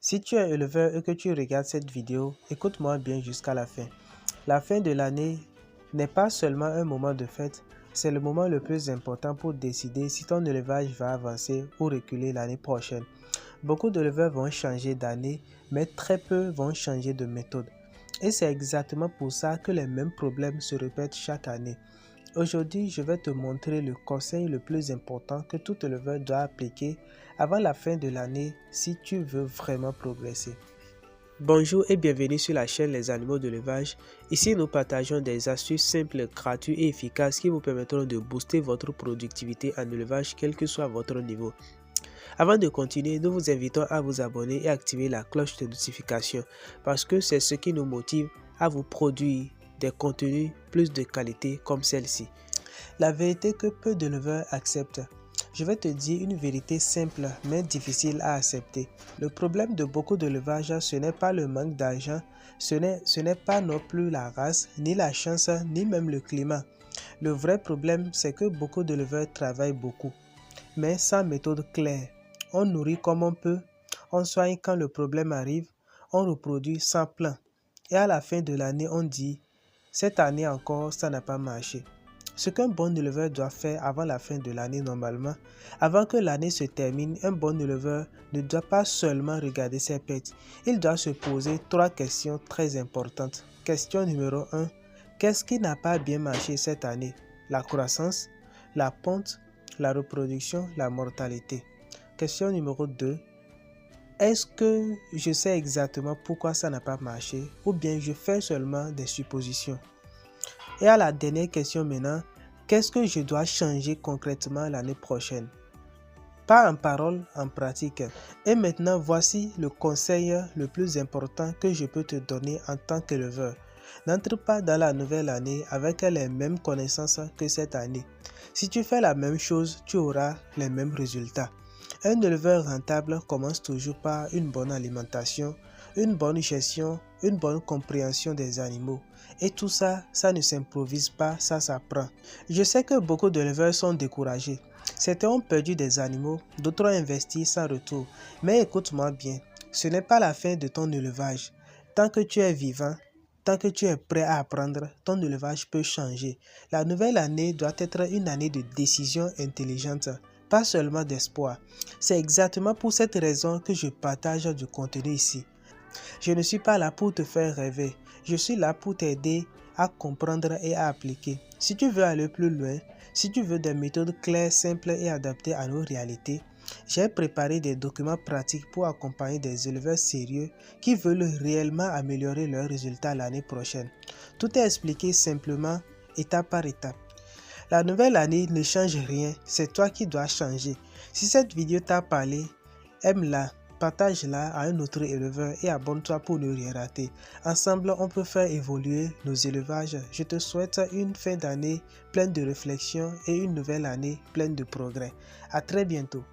Si tu es éleveur et que tu regardes cette vidéo, écoute-moi bien jusqu'à la fin. La fin de l'année n'est pas seulement un moment de fête, c'est le moment le plus important pour décider si ton élevage va avancer ou reculer l'année prochaine. Beaucoup d'éleveurs vont changer d'année, mais très peu vont changer de méthode. Et c'est exactement pour ça que les mêmes problèmes se répètent chaque année. Aujourd'hui, je vais te montrer le conseil le plus important que tout éleveur doit appliquer avant la fin de l'année si tu veux vraiment progresser. Bonjour et bienvenue sur la chaîne Les Animaux d'élevage. Ici, nous partageons des astuces simples, gratuites et efficaces qui vous permettront de booster votre productivité en élevage quel que soit votre niveau. Avant de continuer, nous vous invitons à vous abonner et activer la cloche de notification parce que c'est ce qui nous motive à vous produire des contenus plus de qualité comme celle-ci. La vérité que peu d'éleveurs acceptent. Je vais te dire une vérité simple mais difficile à accepter. Le problème de beaucoup d'élevage, ce n'est pas le manque d'argent, ce n'est pas non plus la race, ni la chance, ni même le climat. Le vrai problème, c'est que beaucoup d'éleveurs travaillent beaucoup, mais sans méthode claire. On nourrit comme on peut, on soigne quand le problème arrive, on reproduit sans plan. Et à la fin de l'année, on dit « cette année encore, ça n'a pas marché ». Ce qu'un bon éleveur doit faire avant la fin de l'année normalement, avant que l'année se termine, un bon éleveur ne doit pas seulement regarder ses pertes. Il doit se poser 3 questions très importantes. Question numéro 1. Qu'est-ce qui n'a pas bien marché cette année? La croissance, la ponte, la reproduction, la mortalité. Question numéro 2. Est-ce que je sais exactement pourquoi ça n'a pas marché ou bien je fais seulement des suppositions? Et à la dernière question maintenant, qu'est-ce que je dois changer concrètement l'année prochaine? Pas en parole, en pratique. Et maintenant, voici le conseil le plus important que je peux te donner en tant qu'éleveur. N'entre pas dans la nouvelle année avec les mêmes connaissances que cette année. Si tu fais la même chose, tu auras les mêmes résultats. Un éleveur rentable commence toujours par une bonne alimentation, une bonne gestion, une bonne compréhension des animaux. Et tout ça, ça ne s'improvise pas, ça s'apprend. Je sais que beaucoup d'éleveurs sont découragés. Certains ont perdu des animaux, d'autres ont investi sans retour. Mais écoute-moi bien, ce n'est pas la fin de ton élevage. Tant que tu es vivant, tant que tu es prêt à apprendre, ton élevage peut changer. La nouvelle année doit être une année de décision intelligente, pas seulement d'espoir. C'est exactement pour cette raison que je partage du contenu ici. Je ne suis pas là pour te faire rêver, je suis là pour t'aider à comprendre et à appliquer. Si tu veux aller plus loin, si tu veux des méthodes claires, simples et adaptées à nos réalités, j'ai préparé des documents pratiques pour accompagner des éleveurs sérieux qui veulent réellement améliorer leurs résultats l'année prochaine. Tout est expliqué simplement, étape par étape. La nouvelle année ne change rien, c'est toi qui dois changer. Si cette vidéo t'a parlé, aime-la, partage-la à un autre éleveur et abonne-toi pour ne rien rater. Ensemble, on peut faire évoluer nos élevages. Je te souhaite une fin d'année pleine de réflexion et une nouvelle année pleine de progrès. À très bientôt.